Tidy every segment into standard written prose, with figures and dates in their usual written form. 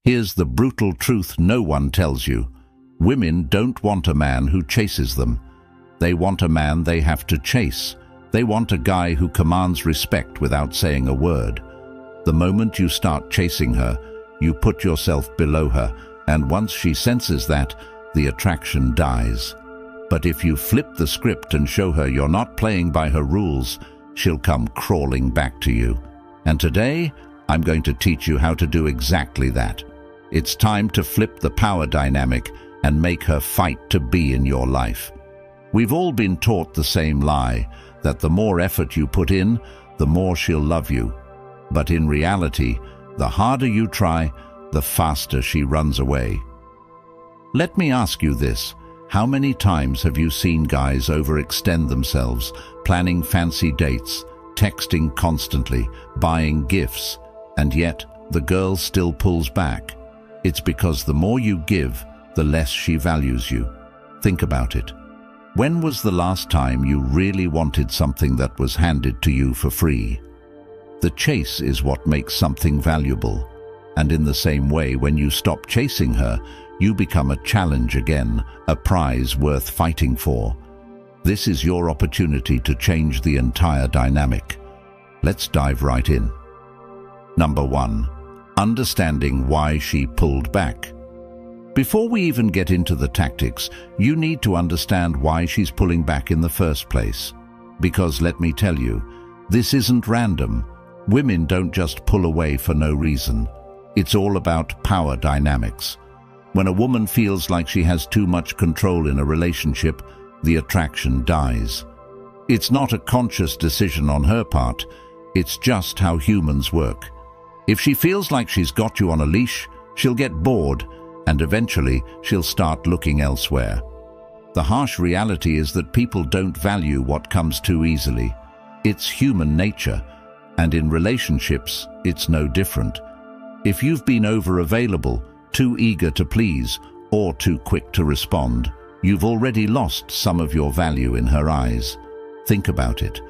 Here's the brutal truth no one tells you. Women don't want a man who chases them. They want a man they have to chase. They want a guy who commands respect without saying a word. The moment you start chasing her, you put yourself below her, and once she senses that, the attraction dies. But if you flip the script and show her you're not playing by her rules, she'll come crawling back to you. And today, I'm going to teach you how to do exactly that. It's time to flip the power dynamic and make her fight to be in your life. We've all been taught the same lie, that the more effort you put in, the more she'll love you. But in reality, the harder you try, the faster she runs away. Let me ask you this. How many times have you seen guys overextend themselves, planning fancy dates, texting constantly, buying gifts, and yet the girl still pulls back? It's because the more you give, the less she values you. Think about it. When was the last time you really wanted something that was handed to you for free? The chase is what makes something valuable. And in the same way, when you stop chasing her, you become a challenge again, a prize worth fighting for. This is your opportunity to change the entire dynamic. Let's dive right in. Number 1. Understanding why she pulled back. Before we even get into the tactics, you need to understand why she's pulling back in the first place. Because let me tell you, this isn't random. Women don't just pull away for no reason. It's all about power dynamics. When a woman feels like she has too much control in a relationship, the attraction dies. It's not a conscious decision on her part, it's just how humans work. If she feels like she's got you on a leash, she'll get bored, and eventually she'll start looking elsewhere. The harsh reality is that people don't value what comes too easily. It's human nature, and in relationships, it's no different. If you've been over-available, too eager to please, or too quick to respond, you've already lost some of your value in her eyes. Think about it.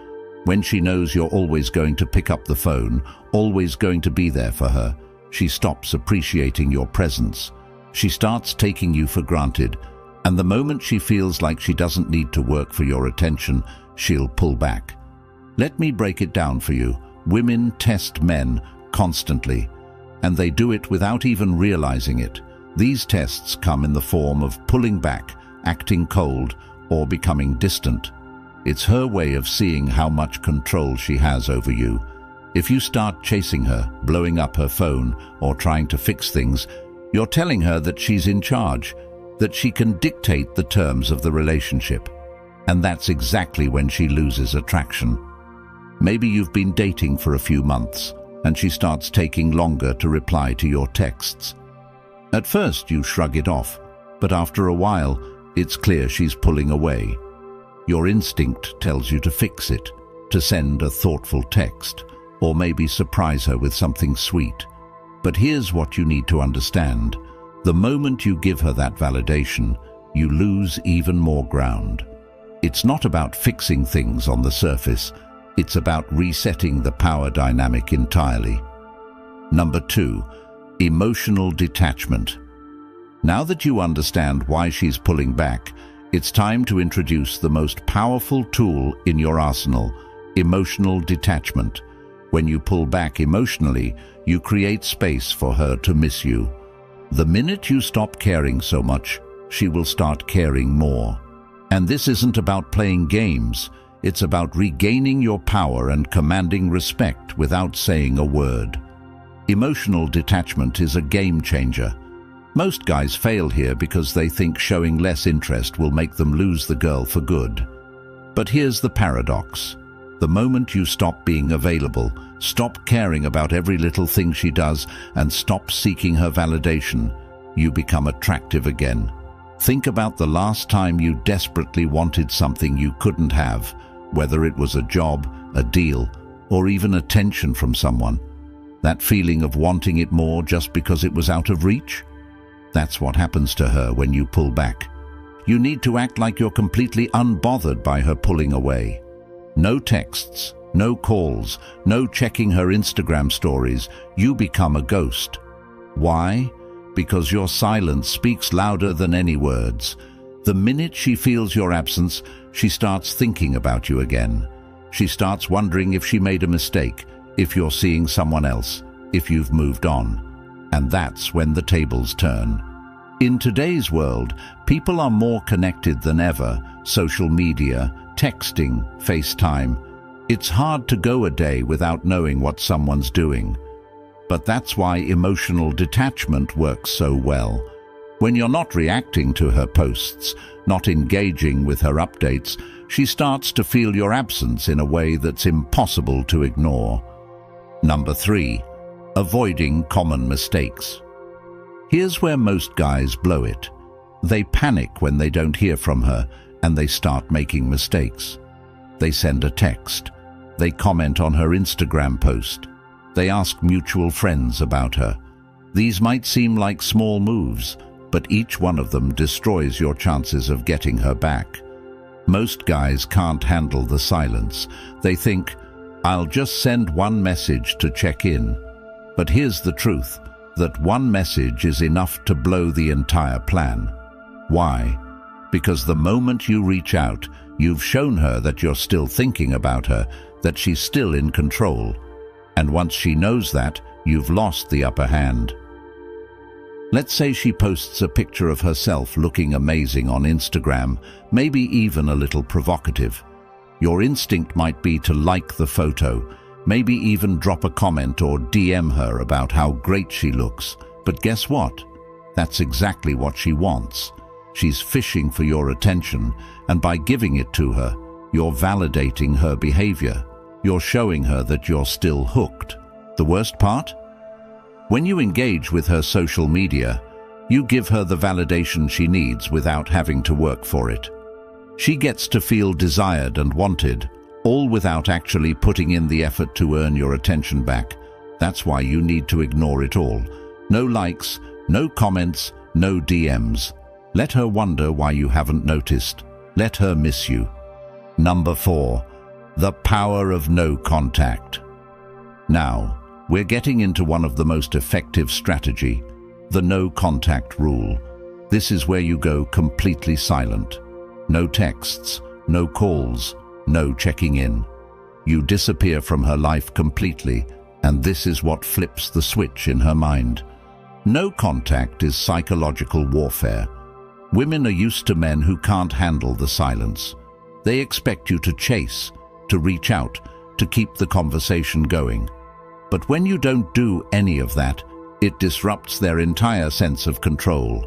When she knows you're always going to pick up the phone, always going to be there for her, she stops appreciating your presence. She starts taking you for granted, and the moment she feels like she doesn't need to work for your attention, she'll pull back. Let me break it down for you. Women test men constantly, and they do it without even realizing it. These tests come in the form of pulling back, acting cold, or becoming distant. It's her way of seeing how much control she has over you. If you start chasing her, blowing up her phone, or trying to fix things, you're telling her that she's in charge, that she can dictate the terms of the relationship. And that's exactly when she loses attraction. Maybe you've been dating for a few months, and she starts taking longer to reply to your texts. At first you shrug it off, but after a while, it's clear she's pulling away. Your instinct tells you to fix it, to send a thoughtful text, or maybe surprise her with something sweet. But here's what you need to understand. The moment you give her that validation, you lose even more ground. It's not about fixing things on the surface. It's about resetting the power dynamic entirely. Number 2, emotional detachment. Now that you understand why she's pulling back, it's time to introduce the most powerful tool in your arsenal, emotional detachment. When you pull back emotionally, you create space for her to miss you. The minute you stop caring so much, she will start caring more. And this isn't about playing games. It's about regaining your power and commanding respect without saying a word. Emotional detachment is a game changer. Most guys fail here because they think showing less interest will make them lose the girl for good. But here's the paradox. The moment you stop being available, stop caring about every little thing she does, and stop seeking her validation, you become attractive again. Think about the last time you desperately wanted something you couldn't have, whether it was a job, a deal, or even attention from someone. That feeling of wanting it more just because it was out of reach? That's what happens to her when you pull back. You need to act like you're completely unbothered by her pulling away. No texts, no calls, no checking her Instagram stories. You become a ghost. Why? because your silence speaks louder than any words. The minute she feels your absence, she starts thinking about you again. She starts wondering if she made a mistake, if you're seeing someone else, if you've moved on. And that's when the tables turn. In today's world, people are more connected than ever. Social media, texting, FaceTime. It's hard to go a day without knowing what someone's doing. But that's why emotional detachment works so well. When you're not reacting to her posts, not engaging with her updates, she starts to feel your absence in a way that's impossible to ignore. Number 3. Avoiding common mistakes. Here's where most guys blow it. They panic when they don't hear from her, and they start making mistakes. They send a text. They comment on her Instagram post. They ask mutual friends about her. These might seem like small moves, but each one of them destroys your chances of getting her back. Most guys can't handle the silence. They think, I'll just send one message to check in. But here's the truth, that one message is enough to blow the entire plan. Why? Because the moment you reach out, you've shown her that you're still thinking about her, that she's still in control. And once she knows that, you've lost the upper hand. Let's say she posts a picture of herself looking amazing on Instagram, maybe even a little provocative. Your instinct might be to like the photo, maybe even drop a comment or DM her about how great she looks. But guess what? That's exactly what she wants. She's fishing for your attention, and by giving it to her, you're validating her behavior. You're showing her that you're still hooked. The worst part? When you engage with her social media, you give her the validation she needs without having to work for it. She gets to feel desired and wanted, all without actually putting in the effort to earn your attention back. That's why you need to ignore it all. No likes, no comments, no DMs. Let her wonder why you haven't noticed. Let her miss you. Number 4. The power of no contact. Now, we're getting into one of the most effective strategy, the no contact rule. This is where you go completely silent. No texts, no calls, no checking in. You disappear from her life completely, and this is what flips the switch in her mind. No contact is psychological warfare. Women are used to men who can't handle the silence. They expect you to chase, to reach out, to keep the conversation going. But when you don't do any of that, it disrupts their entire sense of control.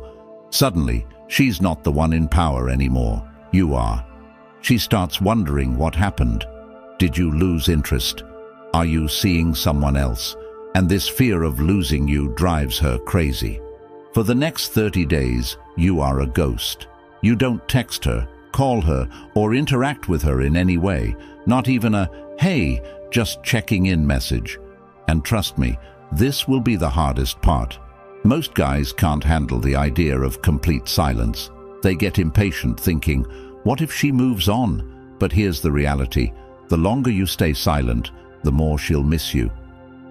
Suddenly, she's not the one in power anymore. You are. She starts wondering what happened. Did you lose interest? Are you seeing someone else? And this fear of losing you drives her crazy. For the next 30 days, you are a ghost. You don't text her, call her, or interact with her in any way, not even a, hey, just checking in message. And trust me, this will be the hardest part. Most guys can't handle the idea of complete silence. They get impatient thinking, what if she moves on? But here's the reality. The longer you stay silent, the more she'll miss you.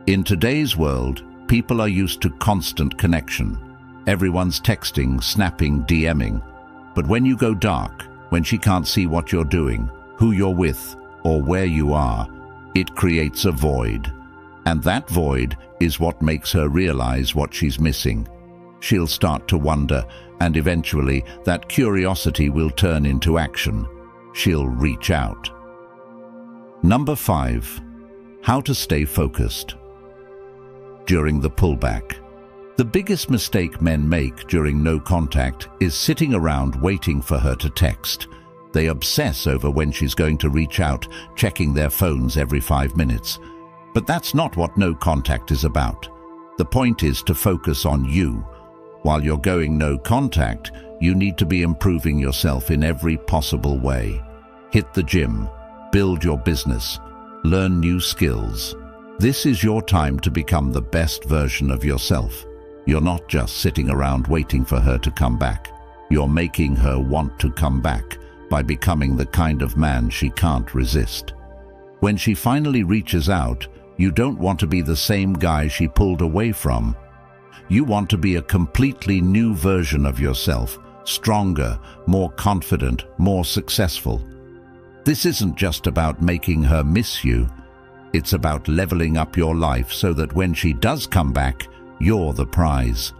In today's world, people are used to constant connection. Everyone's texting, snapping, DMing. But when you go dark, when she can't see what you're doing, who you're with, or where you are, it creates a void. And that void is what makes her realize what she's missing. She'll start to wonder, and eventually that curiosity will turn into action. She'll reach out. Number 5. How to stay focused. During the pullback. The biggest mistake men make during no contact is sitting around waiting for her to text. They obsess over when she's going to reach out, checking their phones every 5 minutes. But that's not what no contact is about. The point is to focus on you. While you're going no contact, you need to be improving yourself in every possible way. Hit the gym, build your business, learn new skills. This is your time to become the best version of yourself. You're not just sitting around waiting for her to come back. You're making her want to come back by becoming the kind of man she can't resist. When she finally reaches out, you don't want to be the same guy she pulled away from. You want to be a completely new version of yourself, stronger, more confident, more successful. This isn't just about making her miss you. It's about leveling up your life so that when she does come back, you're the prize.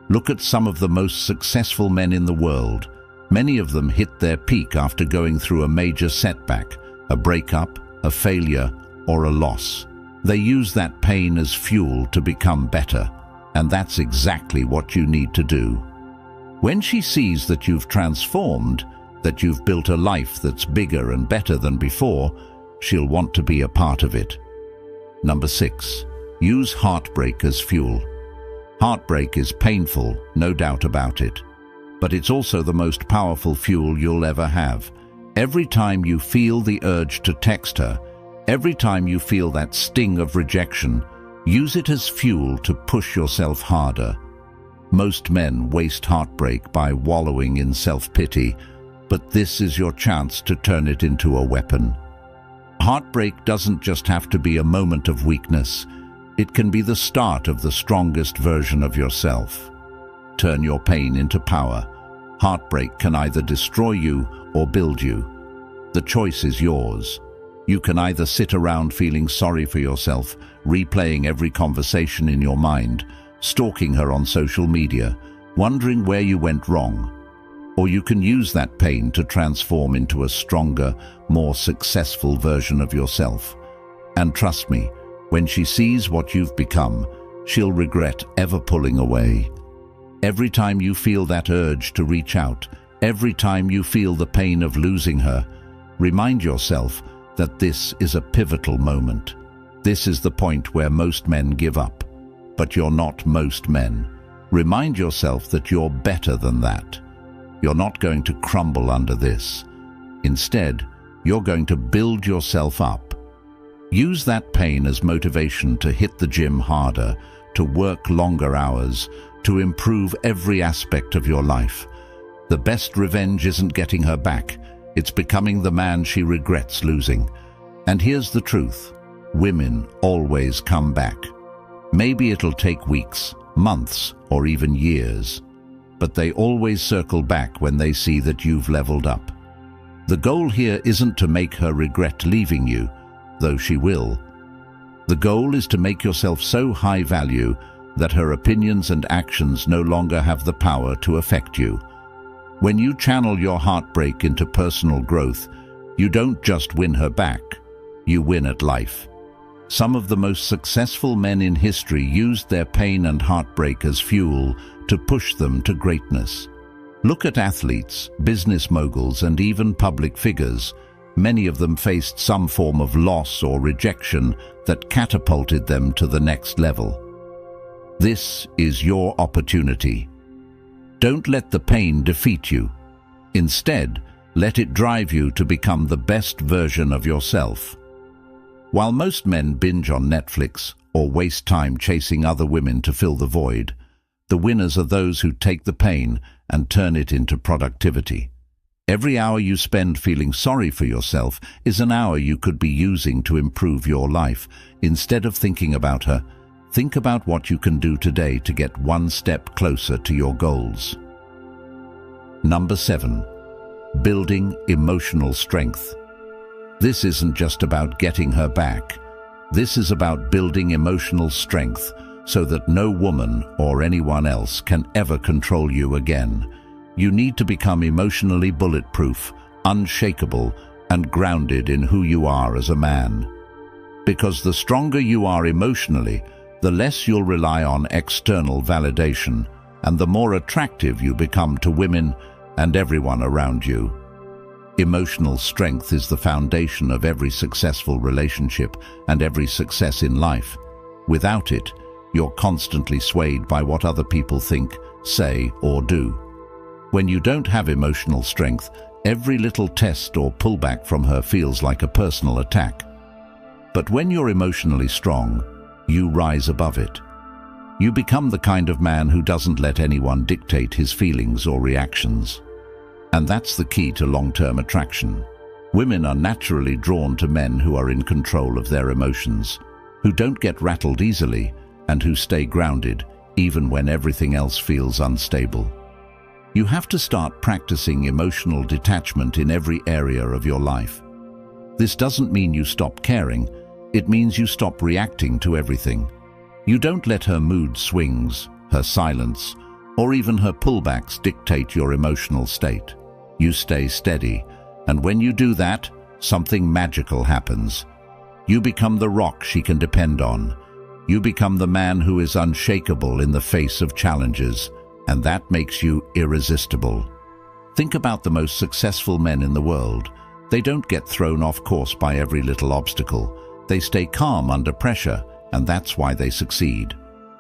Look at some of the most successful men in the world. Many of them hit their peak after going through a major setback, a breakup, a failure, or a loss. They use that pain as fuel to become better, and that's exactly what you need to do. When she sees that you've transformed, that you've built a life that's bigger and better than before, she'll want to be a part of it. Number 6. Use heartbreak as fuel. Heartbreak is painful, no doubt about it. But it's also the most powerful fuel you'll ever have. Every time you feel the urge to text her, every time you feel that sting of rejection, use it as fuel to push yourself harder. Most men waste heartbreak by wallowing in self-pity, but this is your chance to turn it into a weapon. Heartbreak doesn't just have to be a moment of weakness. It can be the start of the strongest version of yourself. Turn your pain into power. Heartbreak can either destroy you or build you. The choice is yours. You can either sit around feeling sorry for yourself, replaying every conversation in your mind, stalking her on social media, wondering where you went wrong. Or you can use that pain to transform into a stronger, more successful version of yourself. And trust me, when she sees what you've become, she'll regret ever pulling away. Every time you feel that urge to reach out, every time you feel the pain of losing her, remind yourself that this is a pivotal moment. This is the point where most men give up. But you're not most men. Remind yourself that you're better than that. You're not going to crumble under this. Instead, you're going to build yourself up. Use that pain as motivation to hit the gym harder, to work longer hours, to improve every aspect of your life. The best revenge isn't getting her back. It's becoming the man she regrets losing. And here's the truth. Women always come back. Maybe it'll take weeks, months, or even years. But they always circle back when they see that you've leveled up. The goal here isn't to make her regret leaving you, though she will. The goal is to make yourself so high value that her opinions and actions no longer have the power to affect you. When you channel your heartbreak into personal growth, you don't just win her back, you win at life. Some of the most successful men in history used their pain and heartbreak as fuel to push them to greatness. Look at athletes, business moguls, and even public figures. Many of them faced some form of loss or rejection that catapulted them to the next level. This is your opportunity. Don't let the pain defeat you. Instead, let it drive you to become the best version of yourself. While most men binge on Netflix or waste time chasing other women to fill the void, the winners are those who take the pain and turn it into productivity. Every hour you spend feeling sorry for yourself is an hour you could be using to improve your life. Instead of thinking about her, think about what you can do today to get one step closer to your goals. Number 7. Building emotional strength. This isn't just about getting her back. This is about building emotional strength so that no woman or anyone else can ever control you again. You need to become emotionally bulletproof, unshakable, and grounded in who you are as a man. Because the stronger you are emotionally, the less you'll rely on external validation, and the more attractive you become to women and everyone around you. Emotional strength is the foundation of every successful relationship and every success in life. Without it, you're constantly swayed by what other people think, say, or do. When you don't have emotional strength, every little test or pullback from her feels like a personal attack. But when you're emotionally strong, you rise above it. You become the kind of man who doesn't let anyone dictate his feelings or reactions. And that's the key to long-term attraction. Women are naturally drawn to men who are in control of their emotions, who don't get rattled easily, and who stay grounded, even when everything else feels unstable. You have to start practicing emotional detachment in every area of your life. This doesn't mean you stop caring, it means you stop reacting to everything. You don't let her mood swings, her silence, or even her pullbacks dictate your emotional state. You stay steady, and when you do that, something magical happens. You become the rock she can depend on. You become the man who is unshakable in the face of challenges, and that makes you irresistible. Think about the most successful men in the world. They don't get thrown off course by every little obstacle. They stay calm under pressure, and that's why they succeed.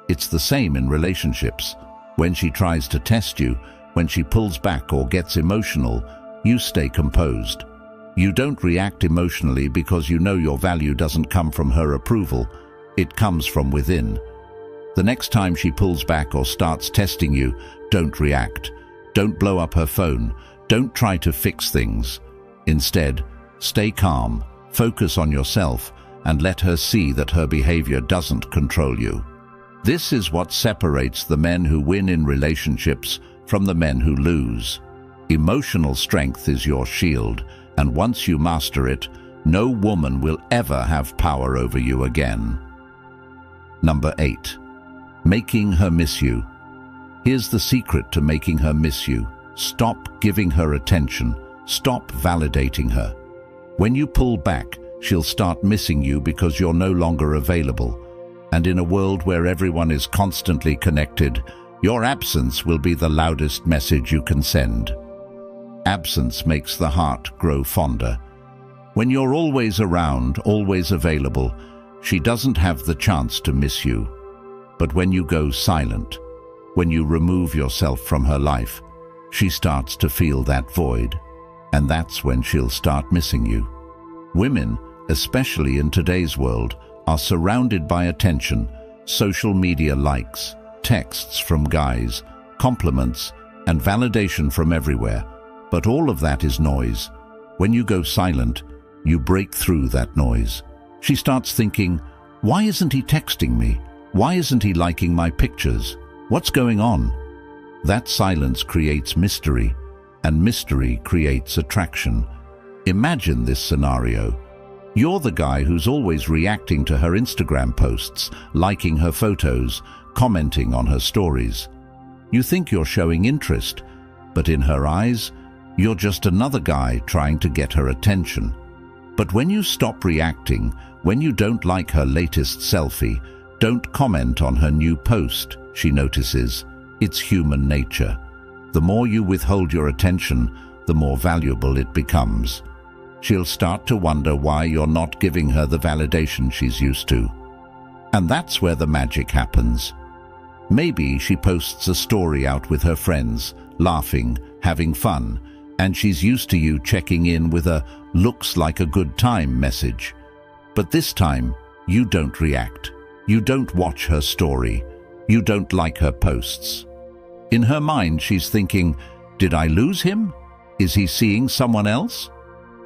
It's the same in relationships. When she tries to test you, when she pulls back or gets emotional, you stay composed. You don't react emotionally because you know your value doesn't come from her approval. It comes from within. The next time she pulls back or starts testing you, don't react. Don't blow up her phone. Don't try to fix things. Instead, stay calm, focus on yourself, and let her see that her behavior doesn't control you. This is what separates the men who win in relationships from the men who lose. Emotional strength is your shield, and once you master it, no woman will ever have power over you again. Number 8. Making her miss you. Here's the secret to making her miss you. Stop giving her attention. Stop validating her. When you pull back, she'll start missing you because you're no longer available. And in a world where everyone is constantly connected, your absence will be the loudest message you can send. Absence makes the heart grow fonder. When you're always around, always available, she doesn't have the chance to miss you. But when you go silent, when you remove yourself from her life, she starts to feel that void, and that's when she'll start missing you. Women, especially in today's world, are surrounded by attention, social media likes, texts from guys, compliments, and validation from everywhere. But all of that is noise. When you go silent, you break through that noise. She starts thinking, why isn't he texting me? Why isn't he liking my pictures? What's going on? That silence creates mystery, and mystery creates attraction. Imagine this scenario. You're the guy who's always reacting to her Instagram posts, liking her photos, commenting on her stories. You think you're showing interest, but in her eyes, you're just another guy trying to get her attention. But when you stop reacting, when you don't like her latest selfie, don't comment on her new post, she notices. It's human nature. The more you withhold your attention, the more valuable it becomes. She'll start to wonder why you're not giving her the validation she's used to. And that's where the magic happens. Maybe she posts a story out with her friends, laughing, having fun, and she's used to you checking in with a "looks like a good time" message. But this time, you don't react. You don't watch her story. You don't like her posts. In her mind, she's thinking, did I lose him? Is he seeing someone else?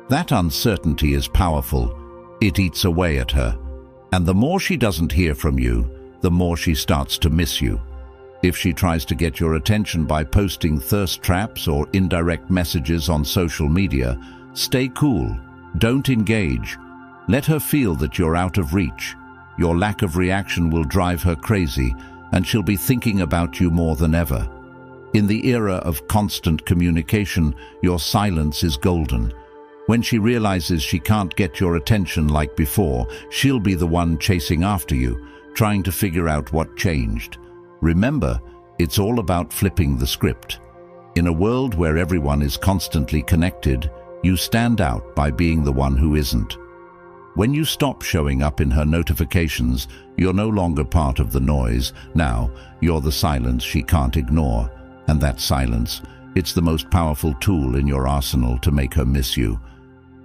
That uncertainty is powerful. It eats away at her. And the more she doesn't hear from you, the more she starts to miss you. If she tries to get your attention by posting thirst traps or indirect messages on social media, stay cool. Don't engage. Let her feel that you're out of reach. Your lack of reaction will drive her crazy, and she'll be thinking about you more than ever. In the era of constant communication, your silence is golden. When she realizes she can't get your attention like before, she'll be the one chasing after you, trying to figure out what changed. Remember, it's all about flipping the script. In a world where everyone is constantly connected, you stand out by being the one who isn't. When you stop showing up in her notifications, you're no longer part of the noise. Now, you're the silence she can't ignore. And that silence, it's the most powerful tool in your arsenal to make her miss you.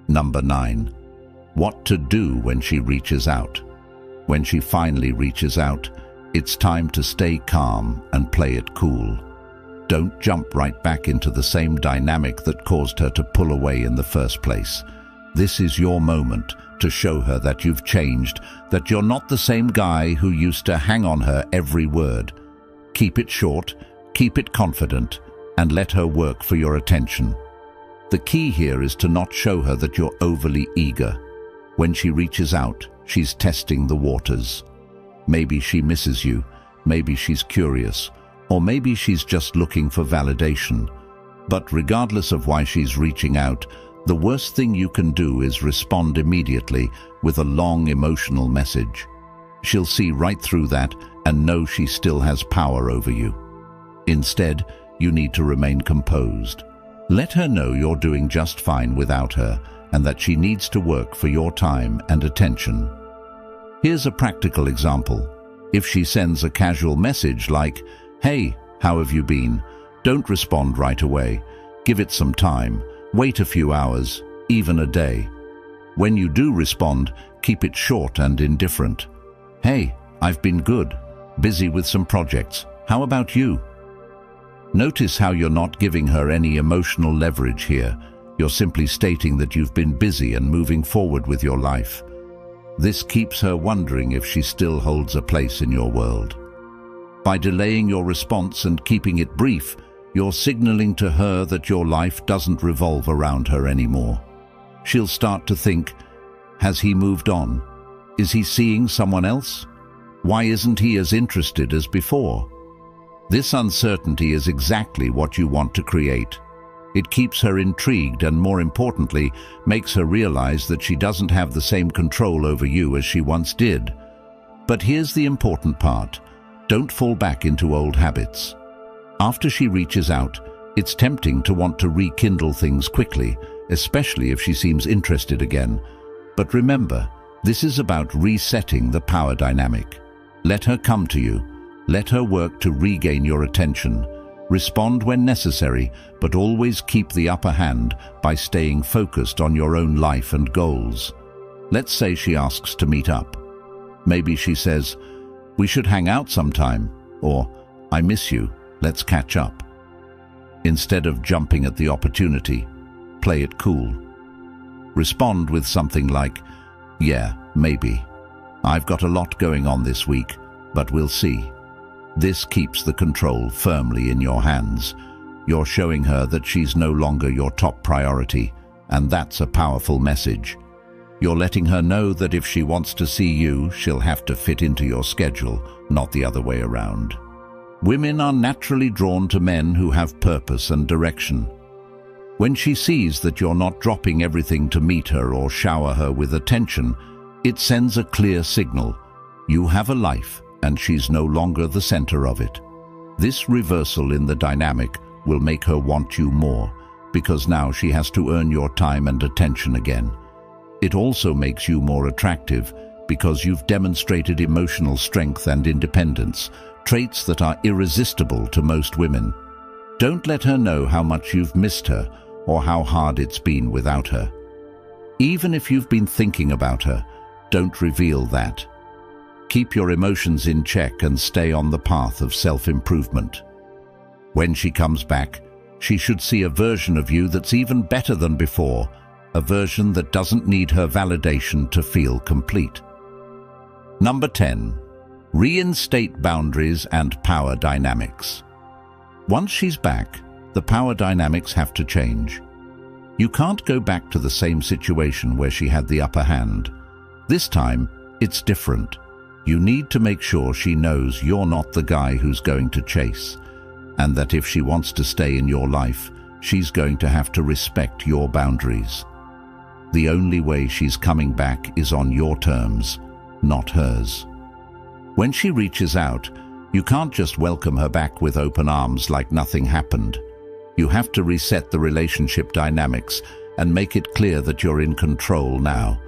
Number 9. What to do when she reaches out. When she finally reaches out, it's time to stay calm and play it cool. Don't jump right back into the same dynamic that caused her to pull away in the first place. This is your moment to show her that you've changed, that you're not the same guy who used to hang on her every word. Keep it short, keep it confident, and let her work for your attention. The key here is to not show her that you're overly eager. When she reaches out, she's testing the waters. Maybe she misses you, maybe she's curious, or maybe she's just looking for validation. But regardless of why she's reaching out, the worst thing you can do is respond immediately with a long emotional message. She'll see right through that and know she still has power over you. Instead, you need to remain composed. Let her know you're doing just fine without her and that she needs to work for your time and attention. Here's a practical example. If she sends a casual message like, "Hey, how have you been?" don't respond right away. Give it some time. Wait a few hours, even a day. When you do respond, keep it short and indifferent. "Hey, I've been good. Busy with some projects. How about you?" Notice how you're not giving her any emotional leverage here. You're simply stating that you've been busy and moving forward with your life. This keeps her wondering if she still holds a place in your world. By delaying your response and keeping it brief, you're signaling to her that your life doesn't revolve around her anymore. She'll start to think, has he moved on? Is he seeing someone else? Why isn't he as interested as before? This uncertainty is exactly what you want to create. It keeps her intrigued and, more importantly, makes her realize that she doesn't have the same control over you as she once did. But here's the important part. Don't fall back into old habits. After she reaches out, it's tempting to want to rekindle things quickly, especially if she seems interested again. But remember, this is about resetting the power dynamic. Let her come to you. Let her work to regain your attention. Respond when necessary, but always keep the upper hand by staying focused on your own life and goals. Let's say she asks to meet up. Maybe she says, "We should hang out sometime," or "I miss you, let's catch up." Instead of jumping at the opportunity, play it cool. Respond with something like, "Yeah, maybe. I've got a lot going on this week, but we'll see." This keeps the control firmly in your hands. You're showing her that she's no longer your top priority, and that's a powerful message. You're letting her know that if she wants to see you, she'll have to fit into your schedule, not the other way around. Women are naturally drawn to men who have purpose and direction. When she sees that you're not dropping everything to meet her or shower her with attention, it sends a clear signal. You have a life, and she's no longer the center of it. This reversal in the dynamic will make her want you more, because now she has to earn your time and attention again. It also makes you more attractive, because you've demonstrated emotional strength and independence, traits that are irresistible to most women. Don't let her know how much you've missed her or how hard it's been without her. Even if you've been thinking about her, don't reveal that. Keep your emotions in check and stay on the path of self-improvement. When she comes back, she should see a version of you that's even better than before, a version that doesn't need her validation to feel complete. Number 10. Reinstate boundaries and power dynamics. Once she's back, the power dynamics have to change. You can't go back to the same situation where she had the upper hand. This time, it's different. You need to make sure she knows you're not the guy who's going to chase, and that if she wants to stay in your life, she's going to have to respect your boundaries. The only way she's coming back is on your terms, not hers. When she reaches out, you can't just welcome her back with open arms like nothing happened. You have to reset the relationship dynamics and make it clear that you're in control now.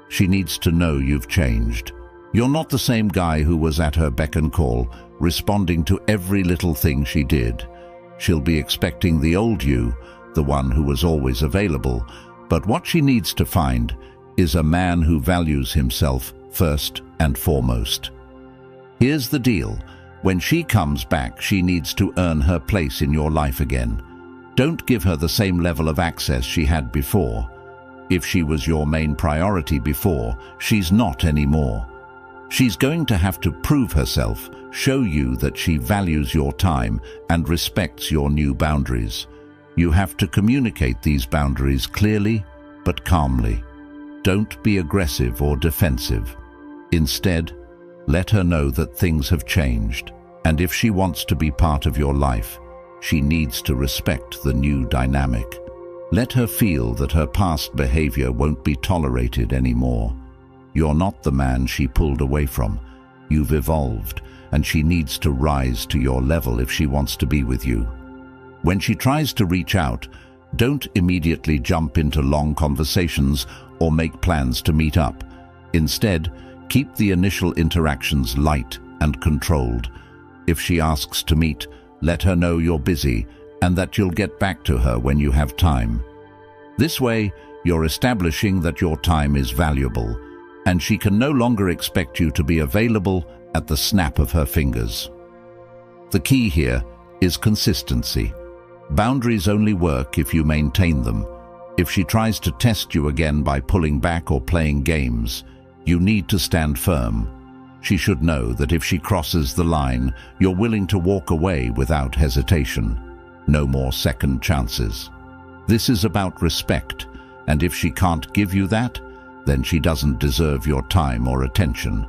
She needs to know you've changed. You're not the same guy who was at her beck and call, responding to every little thing she did. She'll be expecting the old you, the one who was always available, but what she needs to find is a man who values himself first and foremost. Here's the deal. When she comes back, she needs to earn her place in your life again. Don't give her the same level of access she had before. If she was your main priority before, she's not anymore. She's going to have to prove herself, show you that she values your time and respects your new boundaries. You have to communicate these boundaries clearly but calmly. Don't be aggressive or defensive. Instead, let her know that things have changed, and if she wants to be part of your life, she needs to respect the new dynamic. Let her feel that her past behavior won't be tolerated anymore. You're not the man she pulled away from. You've evolved, and she needs to rise to your level if she wants to be with you. When she tries to reach out, don't immediately jump into long conversations or make plans to meet up. Instead, keep the initial interactions light and controlled. If she asks to meet, let her know you're busy and that you'll get back to her when you have time. This way, you're establishing that your time is valuable, and she can no longer expect you to be available at the snap of her fingers. The key here is consistency. Boundaries only work if you maintain them. If she tries to test you again by pulling back or playing games, you need to stand firm. She should know that if she crosses the line, you're willing to walk away without hesitation. No more second chances. This is about respect, and if she can't give you that, then she doesn't deserve your time or attention.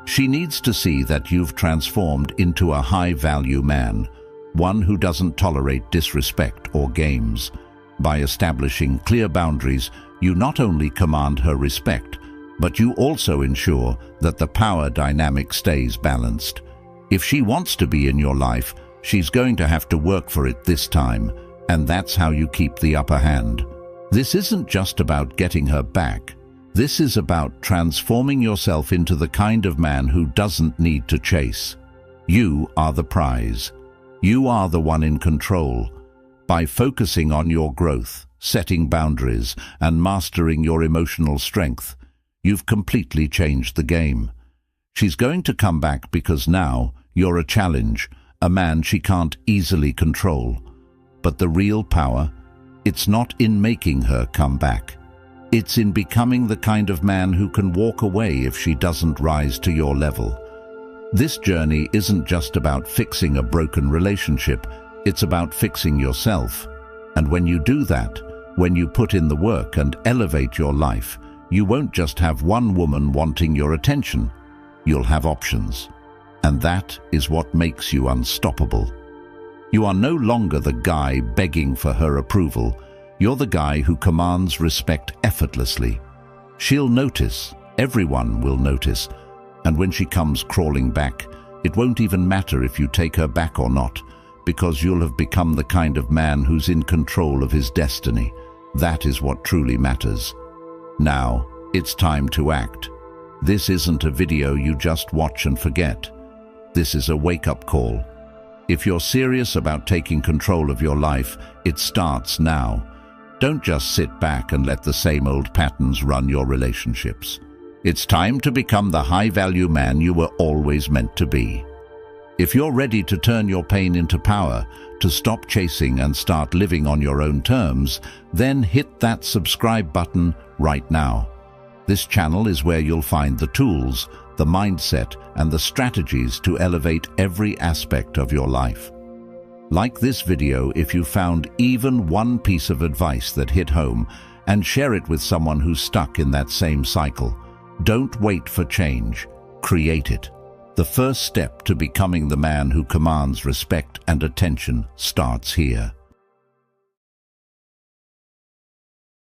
She needs to see that you've transformed into a high-value man, one who doesn't tolerate disrespect or games. By establishing clear boundaries, you not only command her respect, but you also ensure that the power dynamic stays balanced. If she wants to be in your life, she's going to have to work for it this time, and that's how you keep the upper hand. This isn't just about getting her back. This is about transforming yourself into the kind of man who doesn't need to chase. You are the prize. You are the one in control. By focusing on your growth, setting boundaries, and mastering your emotional strength, you've completely changed the game. She's going to come back because now you're a challenge, a man she can't easily control. But the real power, it's not in making her come back. It's in becoming the kind of man who can walk away if she doesn't rise to your level. This journey isn't just about fixing a broken relationship, it's about fixing yourself. And when you do that, when you put in the work and elevate your life, you won't just have one woman wanting your attention. You'll have options. And that is what makes you unstoppable. You are no longer the guy begging for her approval. You're the guy who commands respect effortlessly. She'll notice. Everyone will notice. And when she comes crawling back, it won't even matter if you take her back or not, because you'll have become the kind of man who's in control of his destiny. That is what truly matters. Now, it's time to act. This isn't a video you just watch and forget. This is a wake-up call. If you're serious about taking control of your life, it starts now. Don't just sit back and let the same old patterns run your relationships. It's time to become the high-value man you were always meant to be. If you're ready to turn your pain into power, to stop chasing and start living on your own terms, then hit that subscribe button right now. This channel is where you'll find the tools, the mindset, and the strategies to elevate every aspect of your life. Like this video if you found even one piece of advice that hit home, and share it with someone who's stuck in that same cycle. Don't wait for change. Create it. The first step to becoming the man who commands respect and attention starts here.